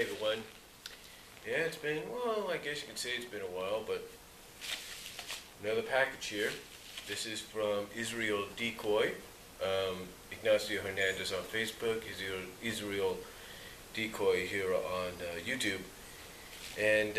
Hey everyone. Yeah, it's been, well, I guess you could say it's been a while, but another package here. This is from IsraelDecoy. Ignacio Hernandez on Facebook, IsraelDecoy here on YouTube. And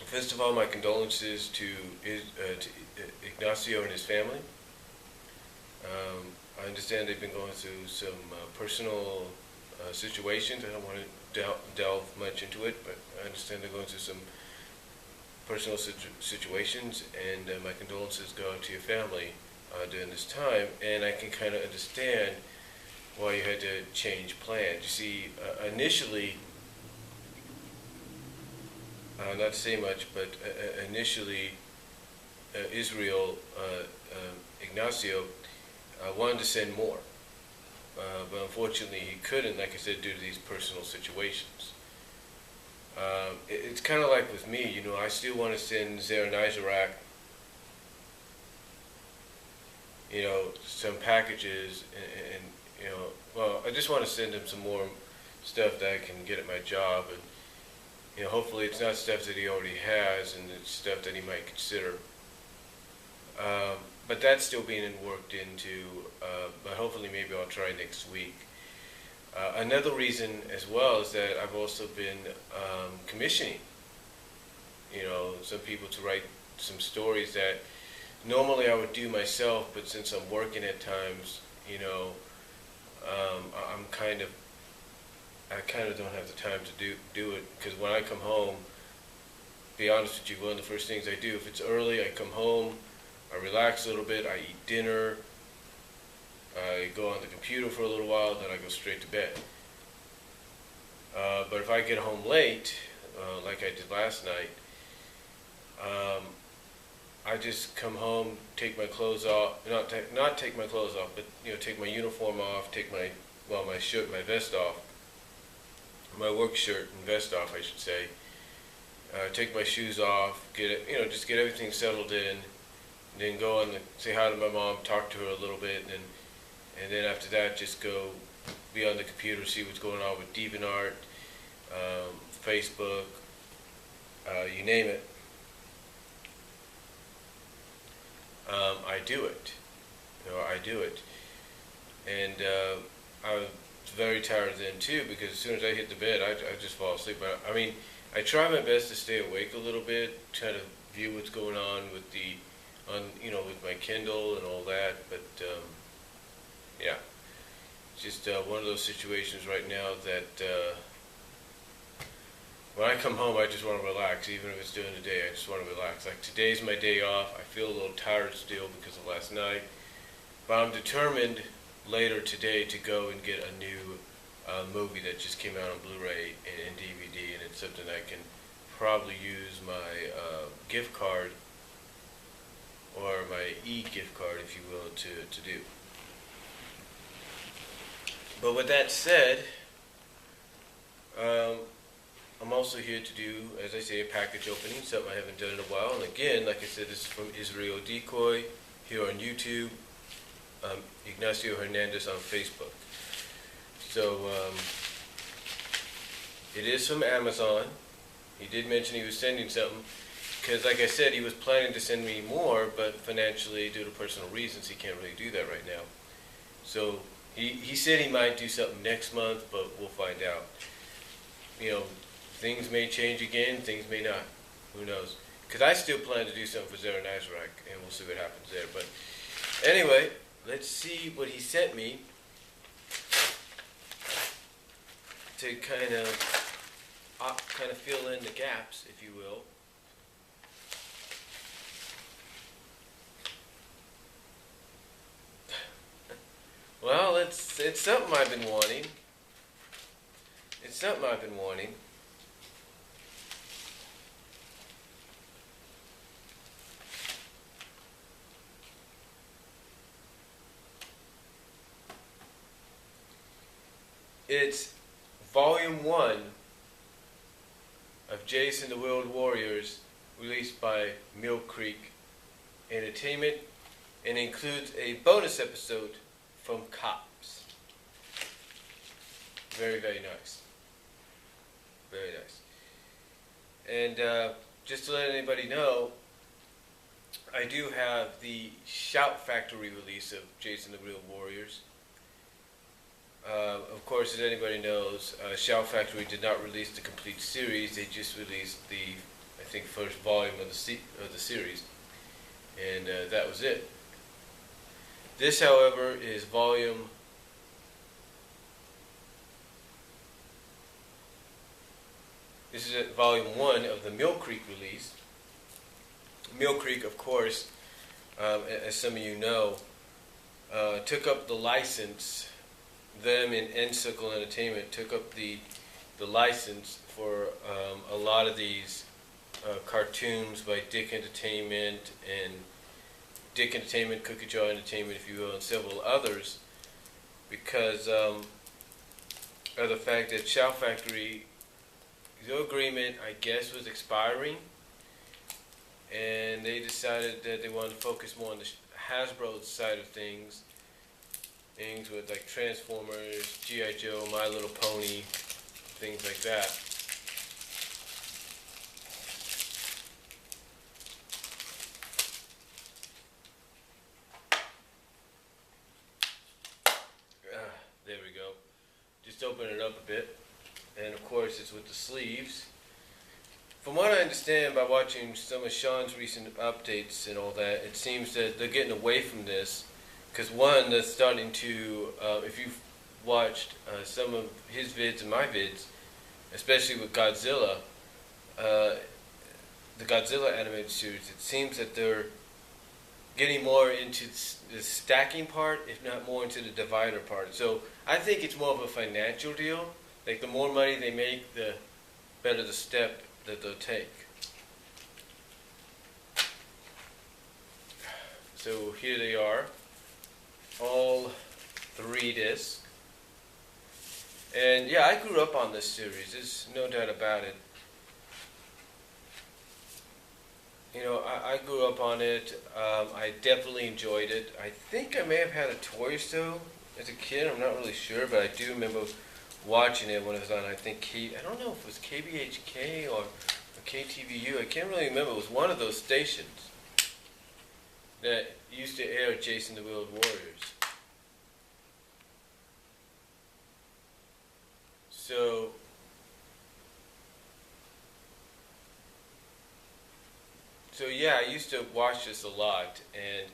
first of all, my condolences to Ignacio and his family. I understand they've been going through some personal situations. I don't want to delve much into it, but I understand they're going through some personal situations, and my condolences go out to your family during this time. And I can kind of understand why you had to change plans. You see, initially, not to say much, but initially, Ignacio wanted to send more. But unfortunately he couldn't, like I said, due to these personal situations. It's kind of like with me, you know, I still want to send Zara and Isaac, you know, some packages, and you know, well, I just want to send him some more stuff that I can get at my job, and you know, hopefully it's not stuff that he already has, and it's stuff that he might consider. But that's still being worked into, but hopefully maybe I'll try next week. Another reason as well is that I've also been commissioning, you know, some people to write some stories that normally I would do myself, but since I'm working at times, you know, I kind of don't have the time to do it, because when I come home, to be honest with you, one of the first things I do, if it's early, I come home, I relax a little bit, I eat dinner, I go on the computer for a little while, then I go straight to bed. But if I get home late, like I did last night, I just come home, take my clothes off, not take my clothes off, but you know, take my uniform off, take my shirt, my vest off, my work shirt and vest off, I should say. Take my shoes off, just get everything settled in. Then go and say hi to my mom, talk to her a little bit, and then after that, just go be on the computer, see what's going on with DeviantArt, Facebook, you name it. I do it. You know, I do it. And I was very tired then too, because as soon as I hit the bed, I just fall asleep. But I mean, I try my best to stay awake a little bit, try to view what's going on with with my Kindle and all that, but yeah, it's just one of those situations right now that when I come home, I just want to relax. Even if it's during the day, I just want to relax. Like today's my day off. I feel a little tired still because of last night, but I'm determined later today to go and get a new movie that just came out on Blu-ray and DVD, and it's something I can probably use my gift card or my e-gift card, if you will, to do. But with that said, I'm also here to do, as I say, a package opening, something I haven't done in a while. And again, like I said, this is from IsraelDecoy here on YouTube, Ignacio Hernandez on Facebook. So it is from Amazon. He did mention he was sending something, because like I said, he was planning to send me more, but financially, due to personal reasons, he can't really do that right now. So he said he might do something next month, but we'll find out. You know, things may change again, things may not. Who knows? Because I still plan to do something for Zara and Isaac, and we'll see what happens there. But anyway, let's see what he sent me to kind of fill in the gaps, if you will. Well, it's something I've been wanting. It's something I've been wanting. It's Volume 1 of Jason the World Warriors, released by Mill Creek Entertainment, and includes a bonus episode from Cops. Very, very nice. Very nice. And just to let anybody know, I do have the Shout Factory release of Jason the Real Warriors. Of course, as anybody knows, Shout Factory did not release the complete series. They just released the, I think, first volume of the series, and that was it. This, however, is This is volume 1 of the Mill Creek release. Mill Creek, of course, as some of you know, took up the license. Them and Encircle Entertainment took up the license for a lot of these cartoons by Dick Entertainment and Dick Entertainment, Cookie Jar Entertainment, if you will, and several others, because of the fact that Shout Factory, the agreement, I guess, was expiring, and they decided that they wanted to focus more on the Hasbro side of things with like Transformers, G.I. Joe, My Little Pony, things like that. There we go. Just open it up a bit. And of course it's with the sleeves. From what I understand by watching some of Sean's recent updates and all that, it seems that they're getting away from this. Because one, they're starting to, if you've watched some of his vids and my vids, especially with Godzilla, the Godzilla animated series, it seems that they're getting more into the stacking part, if not more into the divider part. So I think it's more of a financial deal. Like the more money they make, the better the step that they'll take. So here they are, all 3 discs. And yeah, I grew up on this series, there's no doubt about it. You know, I grew up on it. I definitely enjoyed it. I think I may have had a toy or so as a kid. I'm not really sure, but I do remember watching it when it was on, I think, I don't know if it was KBHK or KTVU. I can't really remember. It was one of those stations that used to air Jason the Real Warriors. So yeah, I used to watch this a lot, and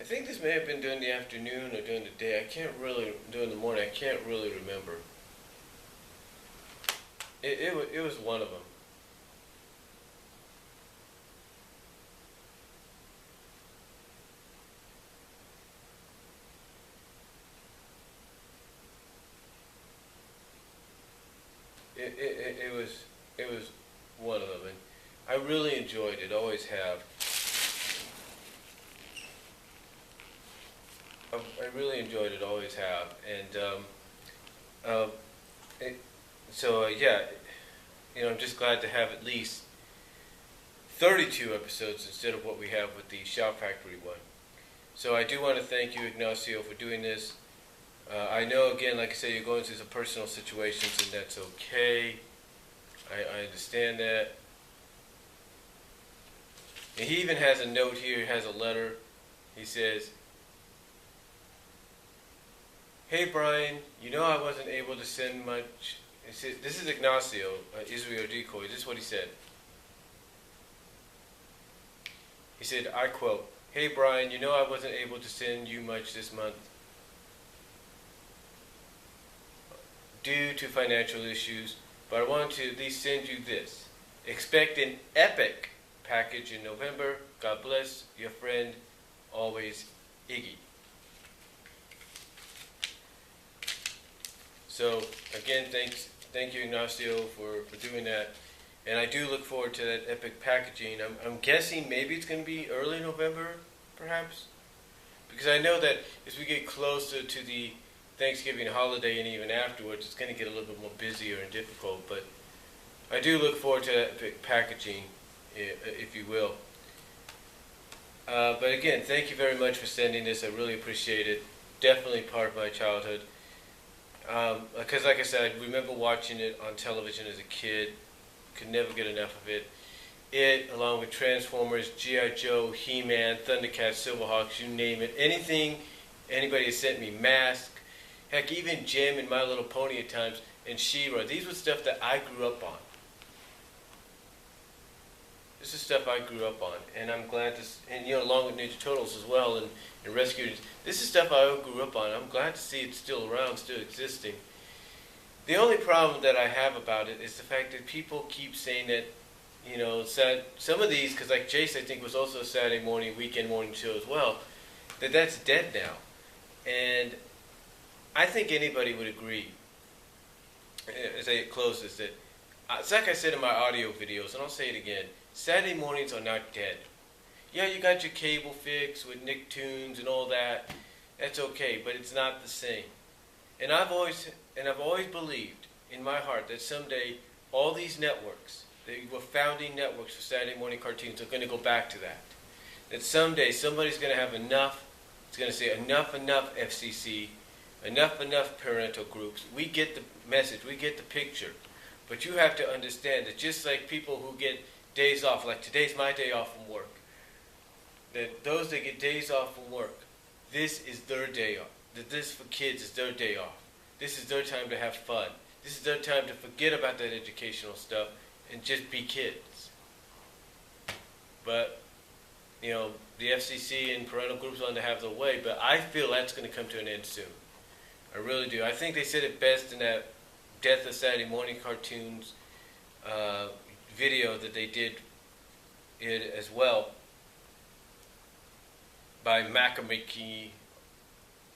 I think this may have been during the afternoon or during the day. During the morning, I can't really remember. It was one of them. It was one of them, and I really enjoyed it. Always have. I really enjoyed it. Always have, and yeah, you know, I'm just glad to have at least 32 episodes instead of what we have with the Shout Factory one. So I do want to thank you, Ignacio, for doing this. I know, again, like I said, you're going through some personal situations, and that's okay. I understand that. And he even has a note here, he has a letter. He says, "Hey Brian, you know I wasn't able to send much." This is Ignacio, IsraelDecoy. This is what he said. He said, I quote, "Hey Brian, you know I wasn't able to send you much this month due to financial issues, but I wanted to at least send you this. Expect an epic package in November. God bless, your friend, always, Iggy." So again, thank you, Ignacio, for doing that. And I do look forward to that epic packaging. I'm guessing maybe it's going to be early November, perhaps, because I know that as we get closer to the Thanksgiving holiday and even afterwards, it's going to get a little bit more busier and difficult. But I do look forward to that epic packaging, if you will. But again, thank you very much for sending this. I really appreciate it. Definitely part of my childhood. Because like I said, I remember watching it on television as a kid. Could never get enough of it. It, along with Transformers, G.I. Joe, He-Man, Thundercats, Silverhawks, you name it. Anything anybody has sent me, Mask, heck, even Jim and My Little Pony at times, and She-Ra. These were stuff that I grew up on. This is stuff I grew up on, and I'm glad to, and along with Ninja Turtles as well, and Rescuers. This is stuff I grew up on. I'm glad to see it still around, still existing. The only problem that I have about it is the fact that people keep saying that, some of these, because like Jace, I think, was also a Saturday morning, weekend morning show as well, that's dead now. And I think anybody would agree, as I close this, that, it's like I said in my audio videos, and I'll say it again, Saturday mornings are not dead. Yeah, you got your cable fix with Nicktoons and all that. That's okay, but it's not the same. And I've always believed in my heart that someday all these networks, they were founding networks for Saturday morning cartoons, are going to go back to that. That someday somebody's going to have enough. It's going to say enough FCC, enough parental groups. We get the message, we get the picture. But you have to understand that just like people who get days off, like today's my day off from work, that those that get days off from work, this is their day off. That this for kids is their day off. This is their time to have fun. This is their time to forget about that educational stuff and just be kids. But, the FCC and parental groups want to have their way, but I feel that's going to come to an end soon. I really do. I think they said it best in that Death of Saturday Morning Cartoons video that they did it as well by Macamiki,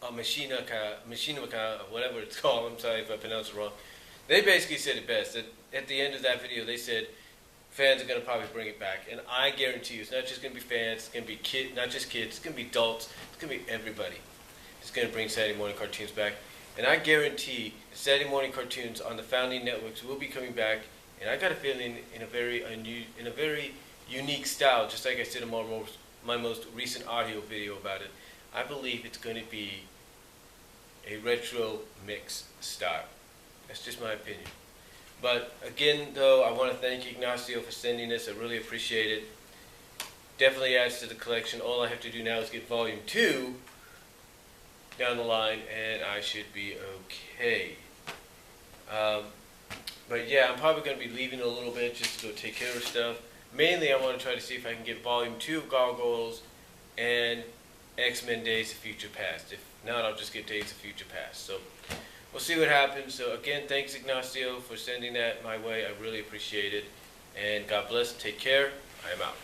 Machinaka, whatever it's called. I'm sorry if I pronounce it wrong. They basically said it best. That at the end of that video, they said fans are going to probably bring it back, and I guarantee you, it's not just going to be fans. It's going to be kids, not just kids. It's going to be adults. It's going to be everybody. It's going to bring Saturday morning cartoons back, and I guarantee the Saturday morning cartoons on the founding networks will be coming back. And I got a feeling in a very unique style, just like I said in my most recent audio video about it. I believe it's going to be a retro mix style. That's just my opinion. But again, though, I want to thank Ignacio for sending this. I really appreciate it. Definitely adds to the collection. All I have to do now is get volume 2 down the line, and I should be okay. But yeah, I'm probably going to be leaving a little bit just to go take care of stuff. Mainly, I want to try to see if I can get volume 2 of Gargoyles and X-Men Days of Future Past. If not, I'll just get Days of Future Past. So we'll see what happens. So again, thanks Ignacio for sending that my way. I really appreciate it. And God bless. Take care. I am out.